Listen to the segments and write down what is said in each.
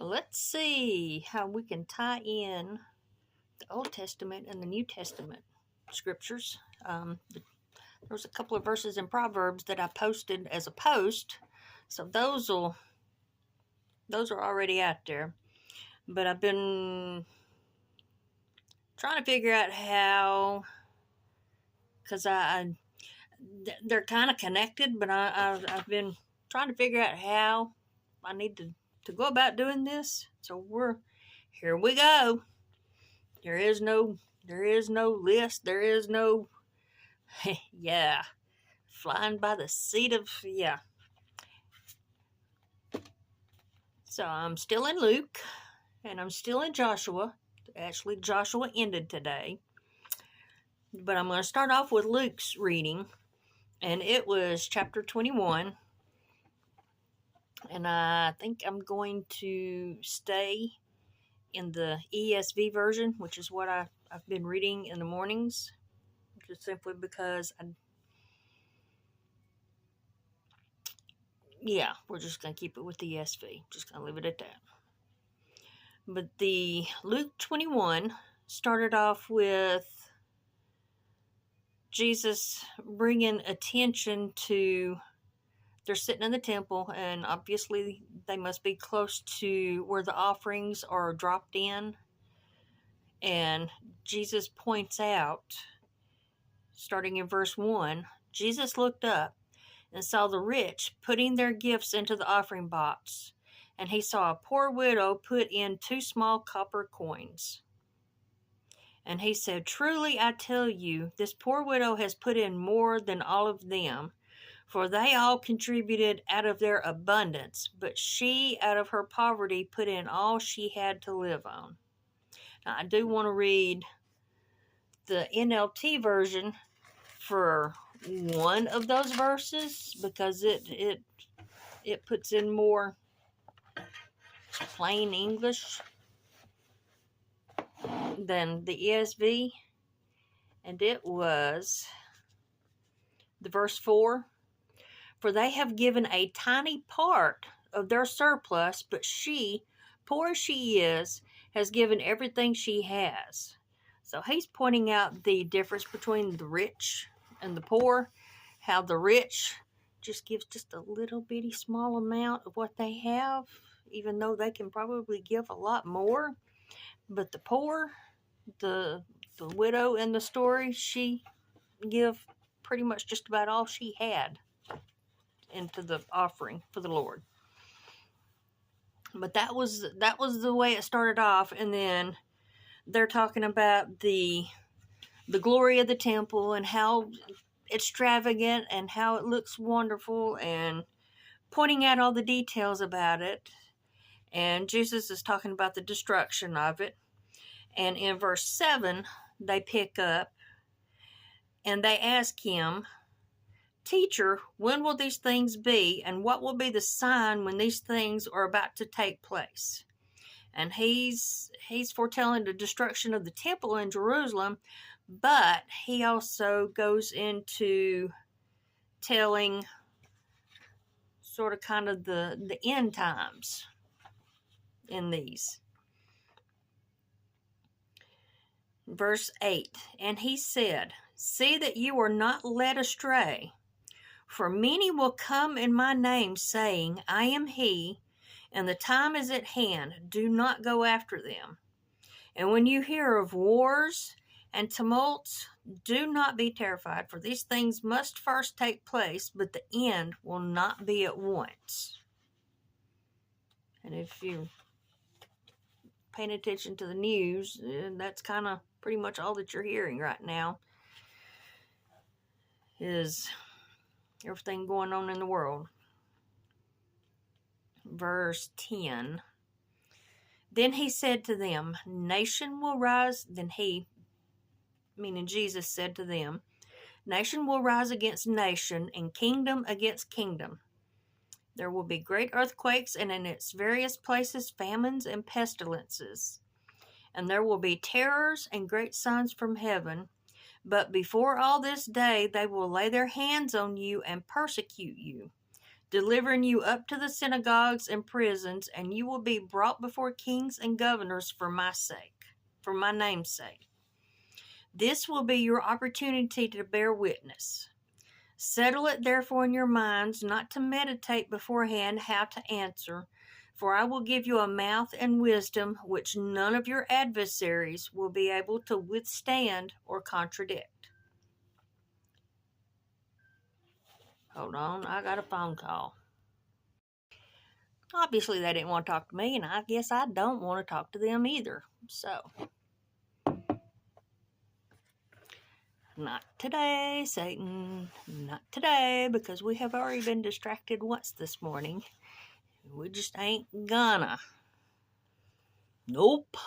Let's see how we can tie in the Old Testament and the New Testament scriptures. There's a couple of verses in Proverbs that I posted as a post, so those are already out there. But I've been trying to figure out how, because they're kind of connected, but I've been trying to figure out how I need to go about doing this. So here we go. There is no list. There is no yeah, flying by the seat of yeah. So I'm still in Luke, and I'm still in Joshua. Actually, Joshua ended today, but I'm going to start off with Luke's reading, and it was chapter 21. And I think I'm going to stay in the ESV version, which is what I've been reading in the mornings, just simply because we're just going to keep it with the ESV. Just going to leave it at that. But the Luke 21 started off with Jesus bringing attention to, they're sitting in the temple, and obviously they must be close to where the offerings are dropped in. And Jesus points out, starting in verse 1, Jesus looked up and saw the rich putting their gifts into the offering box, and he saw a poor widow put in 2 small copper coins. And he said, "Truly I tell you, this poor widow has put in more than all of them, for they all contributed out of their abundance, but she out of her poverty put in all she had to live on." Now, I do want to read the NLT version for one of those verses, because it puts in more plain English than the ESV. And it was the verse 4. "For they have given a tiny part of their surplus, but she, poor as she is, has given everything she has." So he's pointing out the difference between the rich and the poor, how the rich just gives just a little bitty small amount of what they have, even though they can probably give a lot more. But the poor, the widow in the story, she give pretty much just about all she had into the offering for the Lord. But that was the way it started off. And then they're talking about the glory of the temple and how extravagant and how it looks wonderful, and pointing out all the details about it. And Jesus is talking about the destruction of it. And in verse 7, they pick up and they ask him, "Teacher, when will these things be? And what will be the sign when these things are about to take place?" And he's foretelling the destruction of the temple in Jerusalem, but he also goes into telling sort of kind of the end times in these. Verse 8, "And he said, See that you are not led astray, for many will come in my name, saying, I am he, and the time is at hand. Do not go after them. And when you hear of wars and tumults, do not be terrified, for these things must first take place, but the end will not be at once." And if you're paying attention to the news, that's kind of pretty much all that you're hearing right now, is everything going on in the world. Verse 10, "Then he said to them, Nation will rise." Then he, meaning Jesus, said to them, "Nation will rise against nation, and kingdom against kingdom. There will be great earthquakes, and in its various places famines and pestilences. And there will be terrors and great signs from heaven. But before all this day, they will lay their hands on you and persecute you, delivering you up to the synagogues and prisons, and you will be brought before kings and governors for my sake, for my name's sake. This will be your opportunity to bear witness. Settle it therefore in your minds not to meditate beforehand how to answer, for I will give you a mouth and wisdom which none of your adversaries will be able to withstand or contradict. Hold on, I got a phone call. Obviously, they didn't want to talk to me, and I guess I don't want to talk to them either. So, not today, Satan. Not today, because we have already been distracted once this morning. We just ain't gonna. Nope.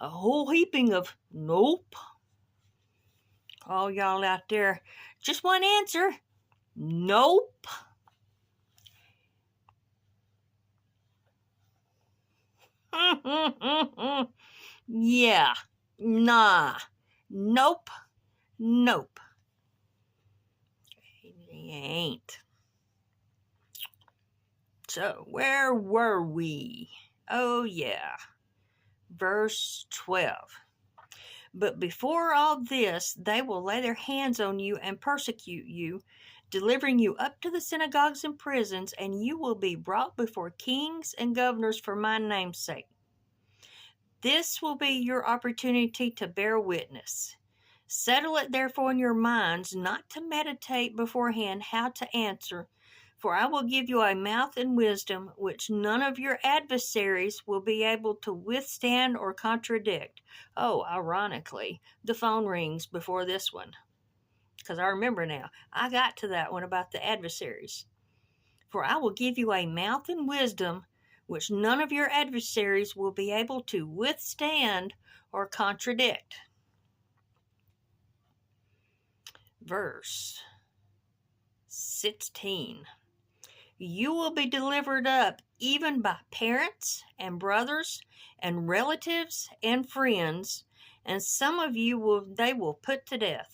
A whole heaping of nope. All y'all out there, just one answer. Nope. Yeah. Nah. Nope. Nope. He ain't. So, where were we? Oh, yeah. Verse 12. But before all this, they will lay their hands on you and persecute you, delivering you up to the synagogues and prisons, and you will be brought before kings and governors for my name's sake. This will be your opportunity to bear witness. Settle it therefore in your minds not to meditate beforehand how to answer, for I will give you a mouth and wisdom which none of your adversaries will be able to withstand or contradict. Oh, ironically, the phone rings before this one, because I remember now. I got to that one about the adversaries. For I will give you a mouth and wisdom which none of your adversaries will be able to withstand or contradict. Verse 16. You will be delivered up even by parents and brothers and relatives and friends, and some of you they will put to death.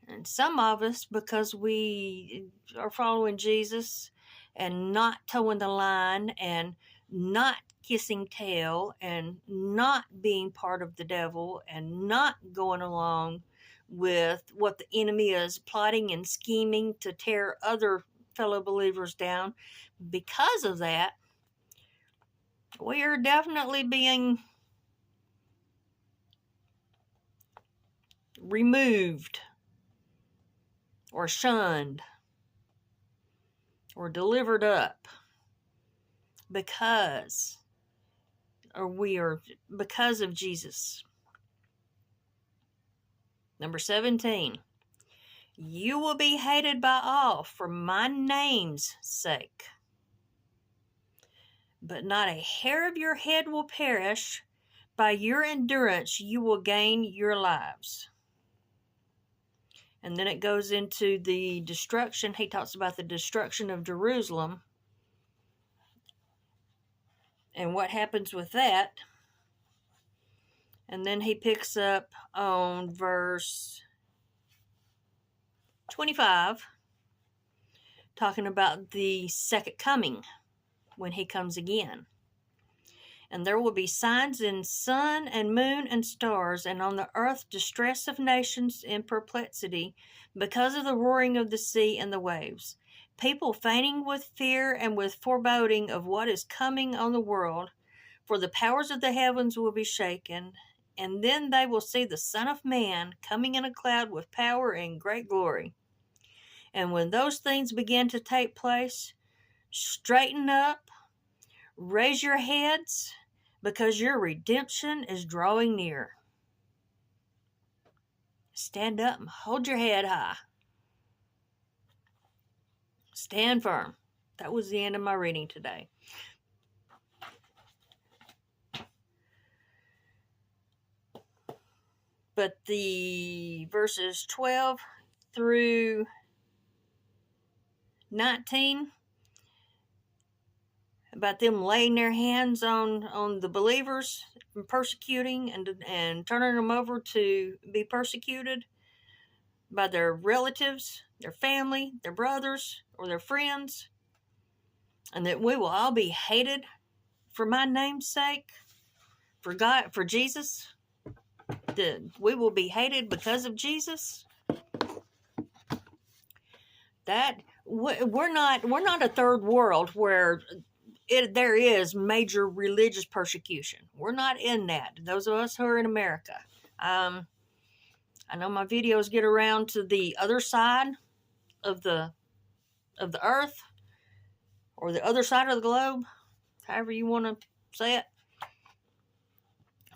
And some of us, because we are following Jesus and not towing the line and not kissing tail and not being part of the devil and not going along with what the enemy is plotting and scheming to tear other fellow believers down, because of that, we are definitely being removed or shunned or delivered up because of Jesus. Number 17. You will be hated by all for my name's sake. But not a hair of your head will perish. By your endurance you will gain your lives. And then it goes into the destruction. He talks about the destruction of Jerusalem and what happens with that. And then he picks up on verse 25, talking about the second coming when he comes again. And there will be signs in sun and moon and stars, and on the earth distress of nations in perplexity, because of the roaring of the sea and the waves. People fainting with fear and with foreboding of what is coming on the world, for the powers of the heavens will be shaken. And then they will see the Son of Man coming in a cloud with power and great glory. And when those things begin to take place, straighten up, raise your heads, because your redemption is drawing near. Stand up and hold your head high. Stand firm. That was the end of my reading today. But the verses 12 through 19, about them laying their hands on the believers and persecuting and turning them over to be persecuted, by their relatives, their family, their brothers, or their friends, and that we will all be hated for my name's sake, for God, for Jesus, that we will be hated because of Jesus. That we're not a third world where there is major religious persecution. We're not in that. Those of us who are in America. I know my videos get around to the other side of the earth, or the other side of the globe, however you want to say it,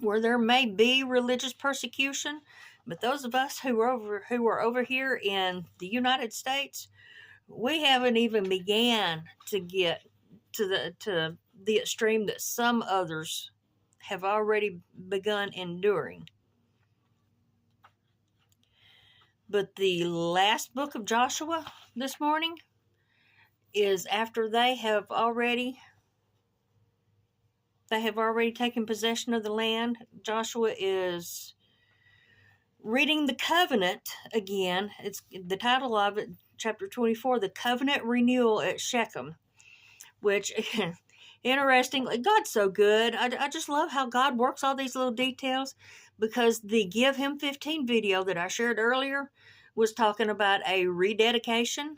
where there may be religious persecution, but those of us who are over here in the United States, we haven't even began to get to the extreme that some others have already begun enduring. But the last book of Joshua this morning is after they have already taken possession of the land. Joshua is reading the covenant again. It's the title of it, chapter 24, the covenant renewal at Shechem, which interesting. God's so good. I just love how God works all these little details, because the Give Him 15 video that I shared earlier was talking about a rededication.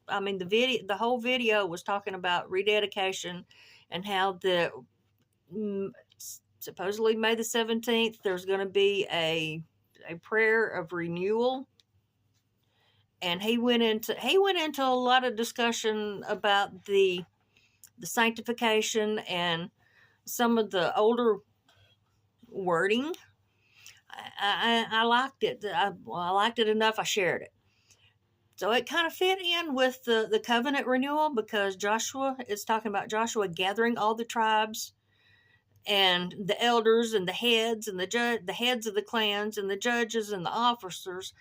I mean, the whole video was talking about rededication, and how supposedly May the 17th, there's going to be a prayer of renewal. And he went into a lot of discussion about the sanctification and some of the older wording. I liked it. I liked it enough, I shared it. So it kind of fit in with the covenant renewal, because Joshua is talking about Joshua gathering all the tribes and the elders and the heads and the heads of the clans and the judges and the officers,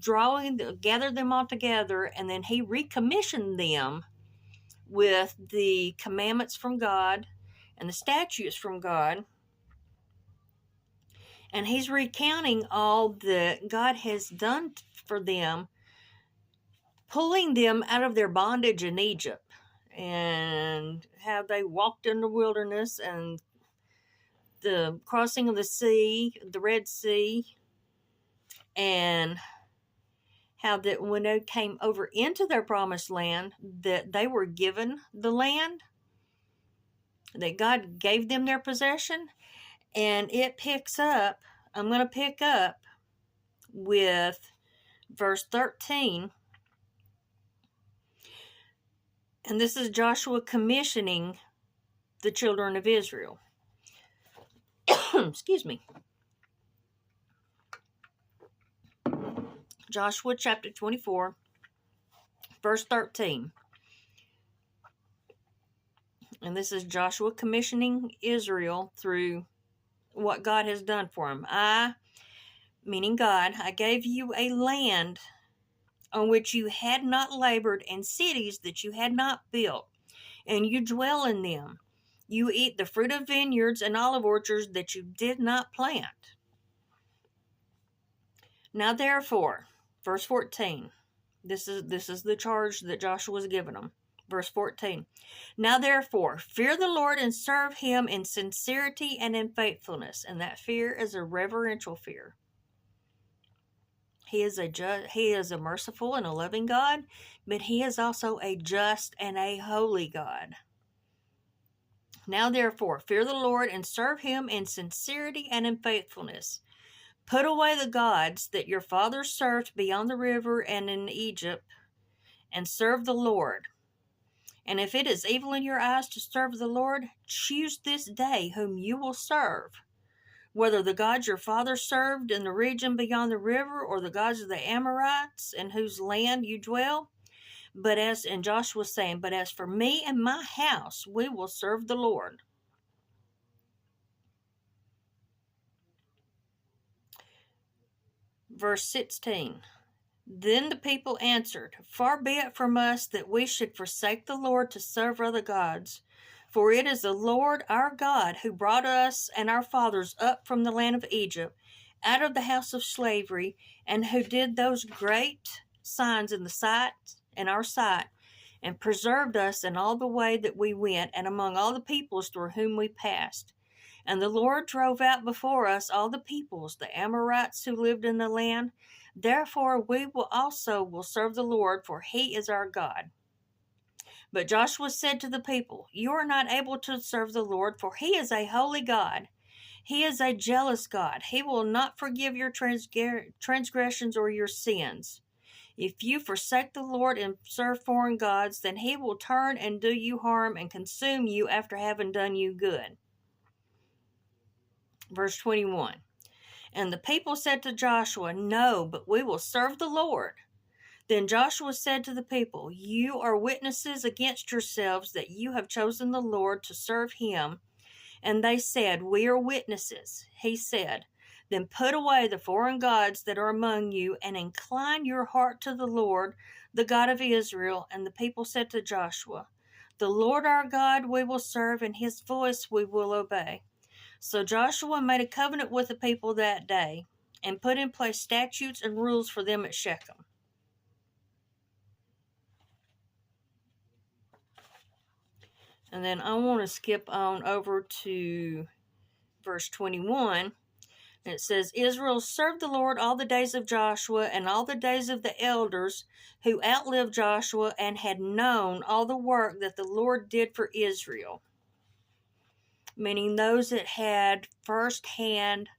gather them all together, and then he recommissioned them with the commandments from God and the statutes from God. And he's recounting all that God has done for them, pulling them out of their bondage in Egypt, and how they walked in the wilderness, and the crossing of the sea, the Red Sea, and how that when they came over into their promised land, that they were given the land, that God gave them their possession. And it picks up, I'm going to pick up with verse 13. And this is Joshua commissioning the children of Israel. Excuse me. Joshua chapter 24, verse 13. And this is Joshua commissioning Israel through what God has done for him. Meaning God, I gave you a land on which you had not labored, and cities that you had not built, and you dwell in them. You eat the fruit of vineyards and olive orchards that you did not plant. Now therefore, verse 14, this is the charge that Joshua was giving them. Verse 14, now therefore, fear the Lord and serve him in sincerity and in faithfulness. And that fear is a reverential fear. He is a merciful and a loving God, but he is also a just and a holy God. Now therefore, fear the Lord and serve him in sincerity and in faithfulness. Put away the gods that your fathers served beyond the river and in Egypt, and serve the Lord. And if it is evil in your eyes to serve the Lord, choose this day whom you will serve, whether the gods your fathers served in the region beyond the river, or the gods of the Amorites in whose land you dwell. And Joshua was saying, but as for me and my house, we will serve the Lord. Verse 16. Then the people answered, far be it from us that we should forsake the Lord to serve other gods. For it is the Lord our God who brought us and our fathers up from the land of Egypt, out of the house of slavery, and who did those great signs in our sight, and preserved us in all the way that we went, and among all the peoples through whom we passed. And the Lord drove out before us all the peoples, the Amorites who lived in the land. Therefore we will serve the Lord, for he is our God. But Joshua said to the people, You are not able to serve the Lord, for he is a holy God. He is a jealous God. He will not forgive your transgressions or your sins. If you forsake the Lord and serve foreign gods, then he will turn and do you harm and consume you after having done you good. Verse 21. And the people said to Joshua, No, but we will serve the Lord. Then Joshua said to the people, You are witnesses against yourselves that you have chosen the Lord to serve him. And they said, We are witnesses. He said, Then put away the foreign gods that are among you, and incline your heart to the Lord, the God of Israel. And the people said to Joshua, The Lord our God we will serve, and his voice we will obey. So Joshua made a covenant with the people that day, and put in place statutes and rules for them at Shechem. And then I want to skip on over to verse 21. And it says, Israel served the Lord all the days of Joshua and all the days of the elders who outlived Joshua and had known all the work that the Lord did for Israel. Meaning those that had firsthand,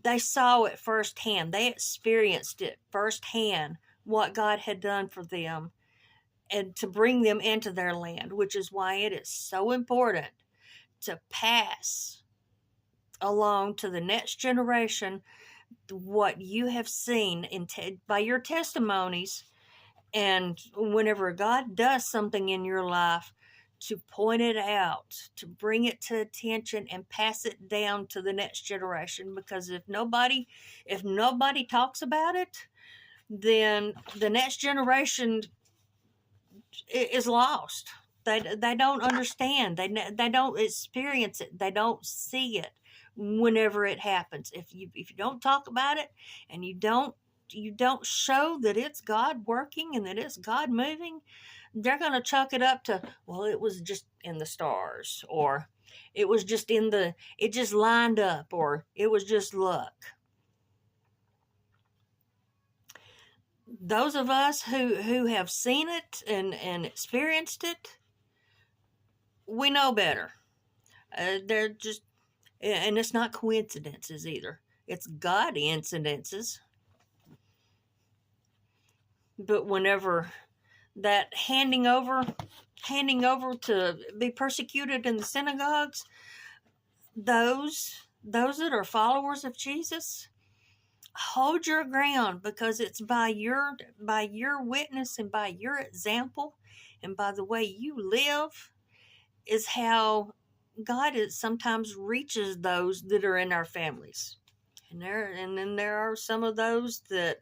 they saw it firsthand. They experienced it firsthand, what God had done for them, and to bring them into their land, which is why it is so important to pass along to the next generation what you have seen by your testimonies. And whenever God does something in your life, to point it out, to bring it to attention and pass it down to the next generation. Because if nobody talks about it, then the next generation is lost. They don't understand. They don't experience it. They don't see it whenever it happens. If you don't talk about it, and you don't show that it's God working and that it's God moving, they're going to chalk it up to, well, it was just in the stars, or it was just it just lined up, or it was just luck. Those of us who have seen it and experienced it, we know better. They're just, and it's not coincidences either. It's God incidences. But whenever that handing over to be persecuted in the synagogues, those that are followers of Jesus, hold your ground, because it's by your witness and by your example and by the way you live is how God sometimes reaches those that are in our families. And then there are some of those that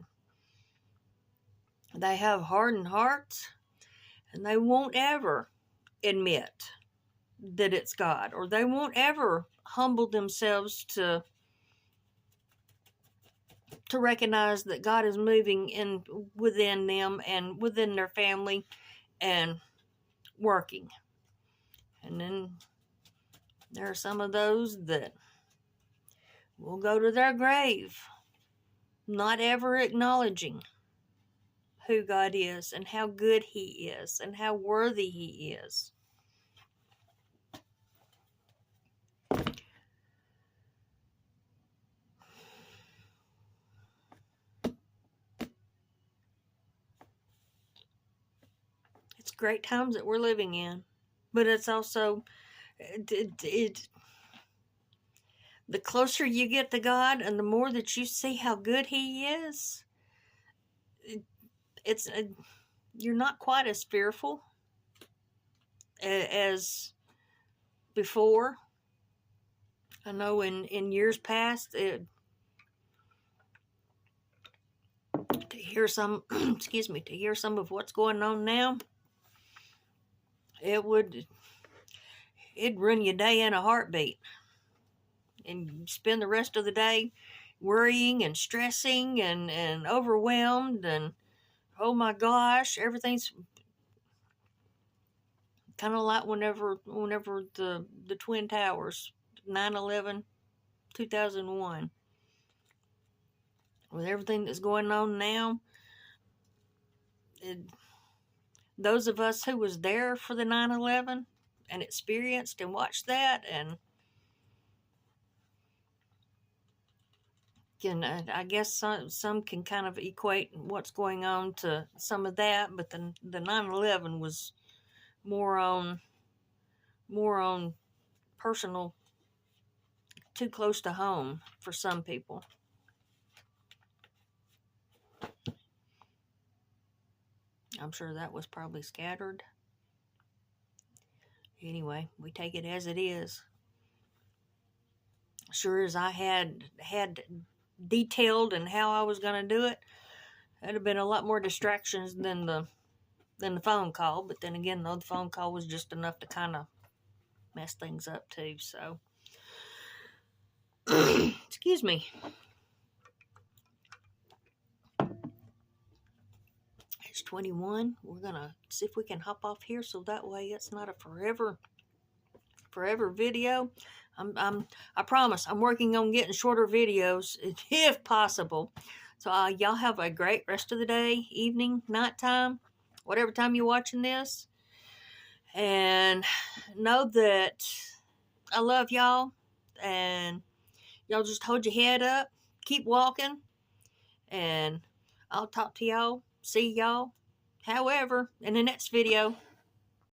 they have hardened hearts, and they won't ever admit that it's God, or they won't ever humble themselves to recognize that God is moving within them and within their family and working. And then there are some of those that will go to their grave not ever acknowledging who God is and how good he is and how worthy he is. It's great times that we're living in, but it's also the closer you get to God and the more that you see how good he is, you're not quite as fearful as before. I know in years past, to hear some to hear some of what's going on now, it'd run your day in a heartbeat, and you spend the rest of the day worrying and stressing and overwhelmed, and oh my gosh, everything's kind of like whenever the Twin Towers, 9/11, 2001, with everything that's going on now. Those of us who was there for the 9/11 and experienced and watched that, and can I guess some can kind of equate what's going on to some of that, but the 9/11 was more on personal, too close to home for some people. I'm sure that was probably scattered. Anyway, we take it as it is. Sure as I had detailed and how I was going to do it, that'd have been a lot more distractions than the phone call. But then again, the phone call was just enough to kind of mess things up too. So, excuse me. It's 21. We're gonna see if we can hop off here, so that way it's not a forever video. I promise I'm working on getting shorter videos if possible. So y'all have a great rest of the day, evening, nighttime, whatever time you're watching this. And know that I love y'all, and y'all just hold your head up, keep walking, and I'll talk to y'all, see y'all, however, in the next video.